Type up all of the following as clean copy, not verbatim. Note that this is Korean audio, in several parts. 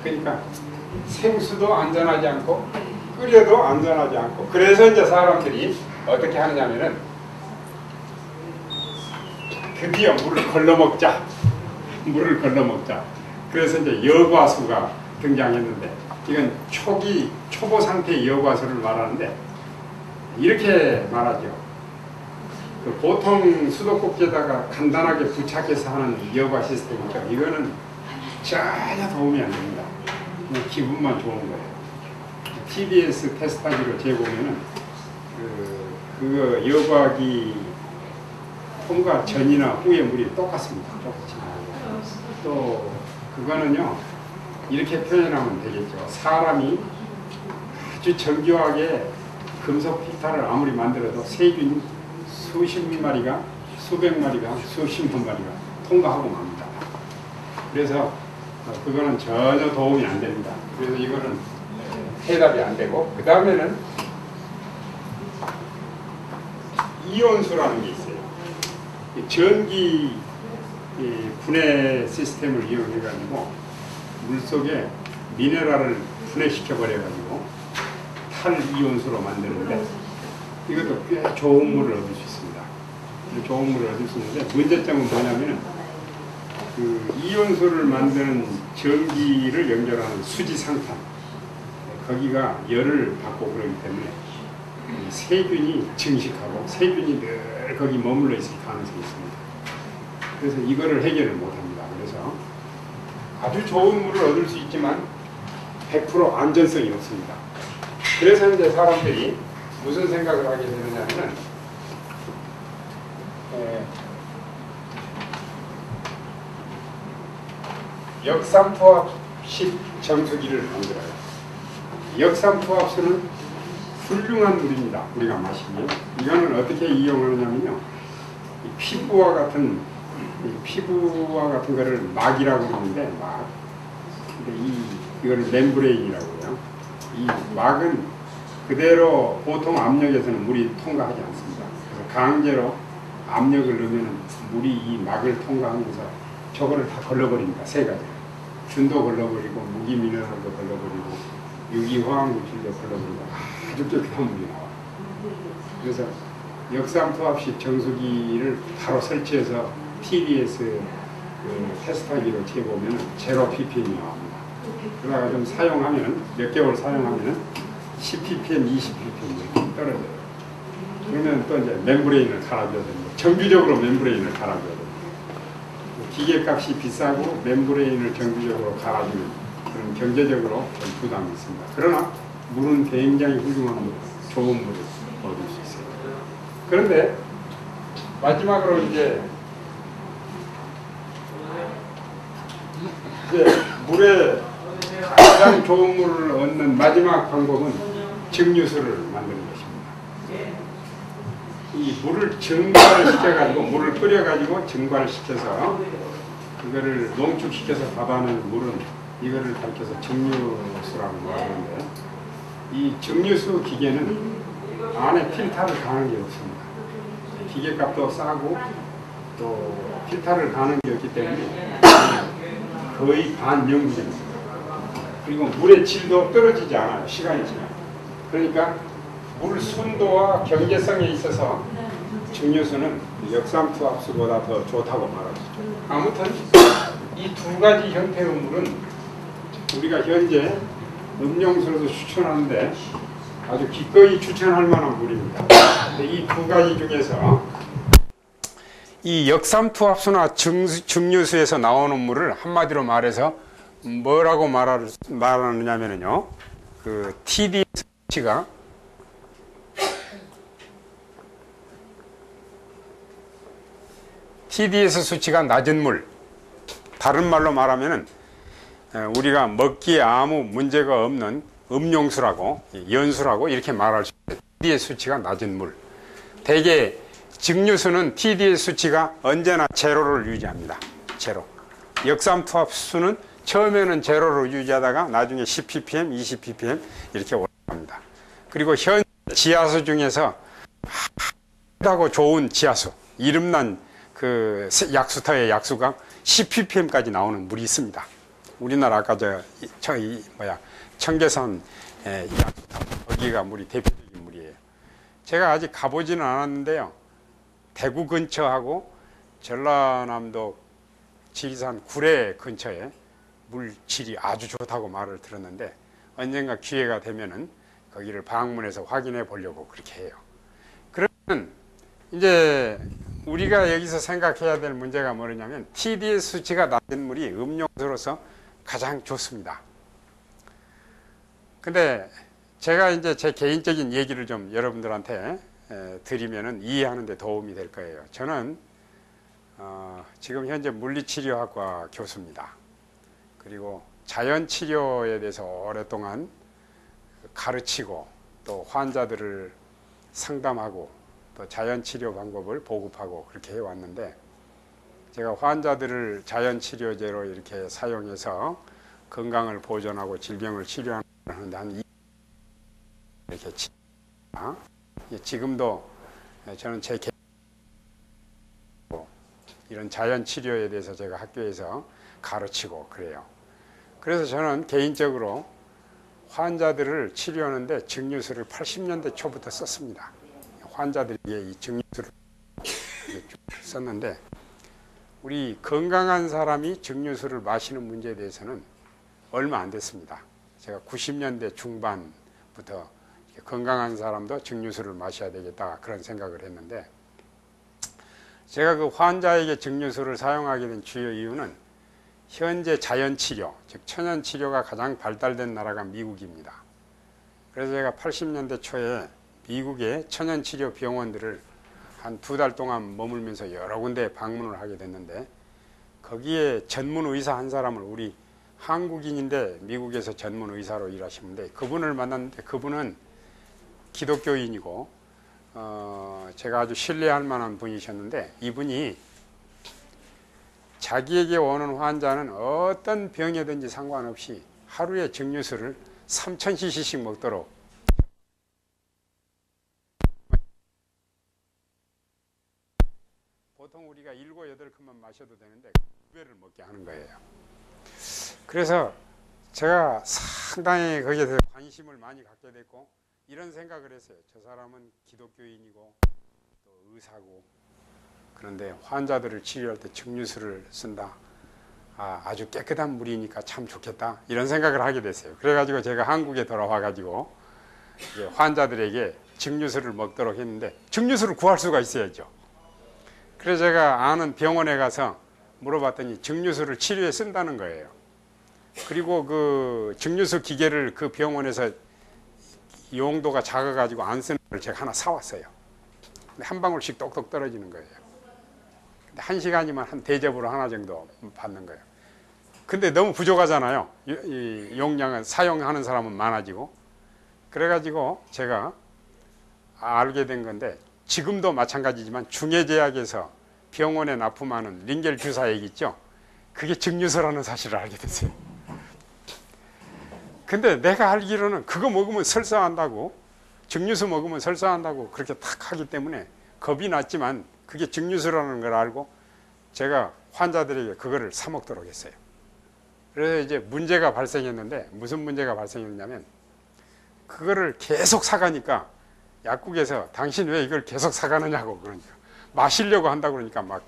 그러니까 생수도 안전하지 않고 끓여도 안전하지 않고, 그래서 이제 사람들이 어떻게 하느냐면은 드디어 물을 걸러먹자, 물을 걸러먹자. 그래서 이제 여과수가 등장했는데, 이건 초보 상태의 여과수를 말하는데 이렇게 말하죠. 그 보통 수도꼭지에다가 간단하게 부착해서 하는 여과 시스템이죠. 이거는 전혀 도움이 안 됩니다. 그냥 기분만 좋은 거예요. TDS 테스트하기로 재보면은 그거 여과기 통과 전이나 후의 물이 똑같습니다. 똑같이. 또 그거는요, 이렇게 표현하면 되겠죠. 사람이 아주 정교하게 금속 필터를 아무리 만들어도 세균이 수십 마리가, 수백 마리가, 수십만 마리가 통과하고 맙니다. 그래서 그거는 전혀 도움이 안 됩니다. 그래서 이거는 해답이 안 되고, 그 다음에는 이온수라는 게 있어요. 전기 분해 시스템을 이용해가지고 물속에 미네랄을 분해시켜버려가지고 탈이온수로 만드는데, 이것도 꽤 좋은 물을 얻을 수 있습니다. 좋은 물을 얻을 수 있는데, 문제점은 뭐냐면은 그 이온수를 만드는 전기를 연결하는 수지상탄, 거기가 열을 받고 그러기 때문에 세균이 증식하고 세균이 늘 거기 머물러 있을 가능성이 있습니다. 그래서 이거를 해결을 못합니다. 그래서 아주 좋은 물을 얻을 수 있지만 100% 안전성이 없습니다. 그래서 이제 사람들이 무슨 생각을 하게 되느냐면, 역삼투압식 정수기를 만들어요. 역삼투압수는 훌륭한 물입니다. 우리가 마시면. 이거는 어떻게 이용하느냐면요, 피부와 같은 거를 막이라고 하는데, 막. 근데 이거를 멤브레인이라고요. 이 막은 그대로 보통 압력에서는 물이 통과하지 않습니다. 그래서 강제로 압력을 넣으면 물이 이 막을 통과하면서 저거를 다 걸러버립니다. 세 가지. 균도 걸러버리고, 무기미네랄도 걸러버리고, 유기화학물질도 걸러버리고, 아주 깨끗한 물이 나와요. 그래서 역삼투압식 정수기를 바로 설치해서 TDS 테스트하기로 재보면 제로 ppm이 나옵니다. 그러다가 좀 사용하면, 몇 개월 사용하면 10ppm, 20ppm 떨어져요. 그러면 또 이제 멤브레인을 갈아줘야 됩니다. 정규적으로 멤브레인을 갈아줘야 됩니다. 기계값이 비싸고 멤브레인을 정규적으로 갈아주는 그런 경제적으로 좀 부담이 있습니다. 그러나 물은 굉장히 훌륭한 물, 좋은 물을 얻을 수 있어요. 그런데 마지막으로 이제 물에 가장 좋은 물을 얻는 마지막 방법은 증류수를 만드는 것입니다. 이 물을 증발을 시켜가지고, 물을 끓여가지고 증발을 시켜서 그거를 농축시켜서 받아내는 물은 이거를 가리켜서 증류수라고 하는데, 이 증류수 기계는 안에 필터를 가는 게 없습니다. 기계값도 싸고 또 필터를 가는 게 없기 때문에 거의 반영구적입니다. 그리고 물의 질도 떨어지지 않아요. 시간이 지나요. 그러니까 물 순도와 경제성에 있어서 증류수는 역삼투압수보다 더 좋다고 말할 수 있죠. 아무튼 이 두 가지 형태의 물은 우리가 현재 음용수로도 추천하는데 아주 기꺼이 추천할 만한 물입니다. 이 두 가지 중에서 이 역삼투압수나 증류수에서 나오는 물을 한마디로 말해서 뭐라고 말하느냐면요, 그 TDS 수치가 낮은 물, 다른 말로 말하면은 우리가 먹기에 아무 문제가 없는 음용수라고, 연수라고 이렇게 말할 수 있어요. TDS 수치가 낮은 물. 대개 증류수는 TDS 수치가 언제나 제로를 유지합니다. 제로. 역삼투압수는 처음에는 제로를 유지하다가 나중에 10ppm, 20ppm 이렇게 올라갑니다. 그리고 현 지하수 중에서 하고 좋은 지하수, 이름난 그 약수터의 약수가 10ppm까지 나오는 물이 있습니다. 우리나라 아까 청계산 거기가 물이 대표적인 물이에요. 제가 아직 가보지는 않았는데요. 대구 근처하고 전라남도 지리산 구례 근처에 물질이 아주 좋다고 말을 들었는데 언젠가 기회가 되면은 거기를 방문해서 확인해 보려고 그렇게 해요. 그러면 이제 우리가 여기서 생각해야 될 문제가 뭐냐면 TDS 수치가 낮은 물이 음용수로서 가장 좋습니다. 근데 제가 이제 제 개인적인 얘기를 좀 여러분들한테 드리면은 이해하는 데 도움이 될 거예요. 저는 지금 현재 물리치료학과 교수입니다. 그리고 자연치료에 대해서 오랫동안 가르치고 또 환자들을 상담하고 또 자연치료 방법을 보급하고 그렇게 해왔는데 제가 환자들을 자연치료제로 이렇게 사용해서 건강을 보존하고 질병을 치료하는데 한 이렇게 지금도 저는 제 이런 자연치료에 대해서 제가 학교에서 가르치고 그래요. 그래서 저는 개인적으로 환자들을 치료하는데 증류수를 80년대 초부터 썼습니다. 환자들에게 이 증류수를 썼는데 우리 건강한 사람이 증류수를 마시는 문제에 대해서는 얼마 안 됐습니다. 제가 90년대 중반부터 건강한 사람도 증류수를 마셔야 되겠다 그런 생각을 했는데 제가 그 환자에게 증류수를 사용하게 된 주요 이유는 현재 자연치료, 즉 천연치료가 가장 발달된 나라가 미국입니다. 그래서 제가 80년대 초에 미국의 천연치료 병원들을 한 2달 동안 머물면서 여러 군데 방문을 하게 됐는데 거기에 전문 의사 한 사람을 우리 한국인인데 미국에서 전문 의사로 일하시는데 그분을 만났는데 그분은 기독교인이고 제가 아주 신뢰할 만한 분이셨는데 이분이 자기에게 오는 환자는 어떤 병이든지 상관없이 하루에 증류수를 3000cc씩 먹도록 보통 우리가 7, 8컵만 마셔도 되는데 2배를 먹게 하는 거예요. 그래서 제가 상당히 거기에 대해서 관심을 많이 갖게 됐고 이런 생각을 했어요. 저 사람은 기독교인이고 또 의사고 그런데 환자들을 치료할 때 증류수를 쓴다. 아주 깨끗한 물이니까 참 좋겠다. 이런 생각을 하게 됐어요. 그래가지고 제가 한국에 돌아와가지고 이제 환자들에게 증류수를 먹도록 했는데 증류수를 구할 수가 있어야죠. 그래서 제가 아는 병원에 가서 물어봤더니 증류수를 치료에 쓴다는 거예요. 그리고 그 증류수 기계를 그 병원에서 용도가 작아가지고 안 쓰는 걸 제가 하나 사왔어요. 근데 한 방울씩 똑똑 떨어지는 거예요. 1시간이면 한 대접으로 하나 정도 받는 거예요. 근데 너무 부족하잖아요. 이 용량을 사용하는 사람은 많아지고. 그래가지고 제가 알게 된 건데 지금도 마찬가지지만 중해제약에서 병원에 납품하는 링겔 주사액 있죠. 그게 증류수라는 사실을 알게 됐어요. 근데 내가 알기로는 그거 먹으면 설사한다고 증류수 먹으면 설사한다고 그렇게 탁 하기 때문에 겁이 났지만 그게 증류수라는 걸 알고 제가 환자들에게 그거를 사 먹도록 했어요. 그래서 이제 문제가 발생했는데 무슨 문제가 발생했냐면 그거를 계속 사가니까 약국에서 당신 왜 이걸 계속 사가느냐고 그러니까 마시려고 한다고 그러니까 막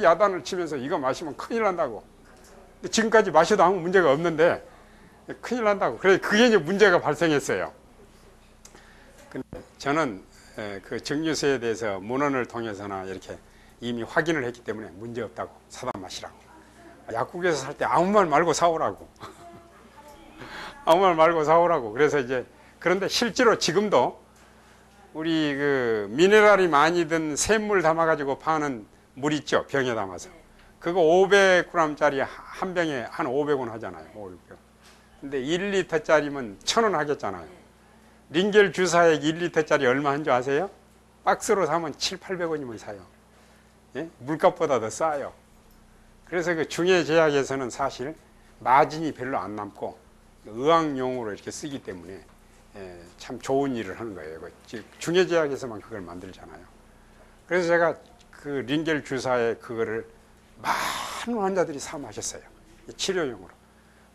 야단을 치면서 이거 마시면 큰일 난다고. 근데 지금까지 마셔도 아무 문제가 없는데 큰일 난다고. 그래 그게 이제 문제가 발생했어요. 근데 저는 그 증류수에 대해서 문헌을 통해서나 이렇게 이미 확인을 했기 때문에 문제 없다고 사다 마시라고. 약국에서 살 때 아무 말 말고 사오라고. 아무 말 말고 사오라고. 그래서 이제 그런데 실제로 지금도 우리 그 미네랄이 많이 든 샘물 담아가지고 파는 물 있죠. 병에 담아서. 그거 500g짜리 한 병에 한 500원 하잖아요. 500원. 근데 1리터짜리면 1000원 하겠잖아요. 링겔 주사액 1리터짜리 얼마 한 줄 아세요? 박스로 사면 700~800원이면 사요. 예? 물값보다 더 싸요. 그래서 그 중해제약에서는 사실 마진이 별로 안 남고 의학용으로 이렇게 쓰기 때문에 참 좋은 일을 하는 거예요. 중해제약에서만 그걸 만들잖아요. 그래서 제가 그 링겔 주사액 그거를 많은 환자들이 사 마셨어요. 치료용으로.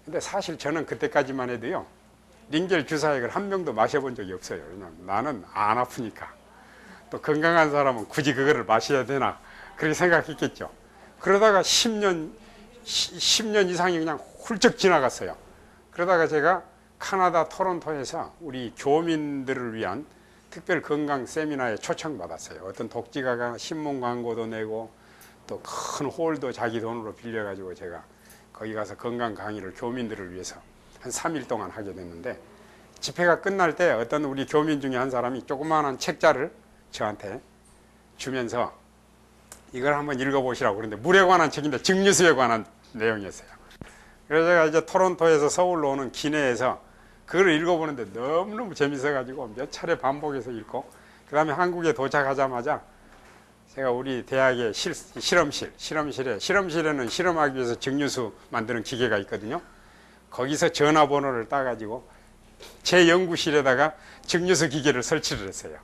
근데 사실 저는 그때까지만 해도요, 링겔 주사액을 한 병도 마셔본 적이 없어요. 왜냐면 나는 안 아프니까. 또 건강한 사람은 굳이 그거를 마셔야 되나 그렇게 생각했겠죠. 그러다가 10년 이상이 그냥 훌쩍 지나갔어요. 그러다가 제가 캐나다 토론토에서 우리 교민들을 위한 특별 건강 세미나에 초청받았어요. 어떤 독지가가 신문 광고도 내고 또 큰 홀도 자기 돈으로 빌려가지고 제가 거기 가서 건강 강의를 교민들을 위해서 한 3일 동안 하게 됐는데, 집회가 끝날 때 어떤 우리 교민 중에 한 사람이 조그마한 책자를 저한테 주면서 이걸 한번 읽어보시라고 그러는데, 물에 관한 책인데 증류수에 관한 내용이었어요. 그래서 제가 이제 토론토에서 서울로 오는 기내에서 그걸 읽어보는데 너무너무 재밌어가지고 몇 차례 반복해서 읽고, 그 다음에 한국에 도착하자마자 제가 우리 대학의 실험실에는 실험하기 위해서 증류수 만드는 기계가 있거든요. 거기서 전화번호를 따가지고 제 연구실에다가 증류수 기계를 설치를 했어요.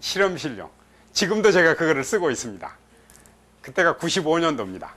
실험실용. 지금도 제가 그거를 쓰고 있습니다. 그때가 95년도입니다.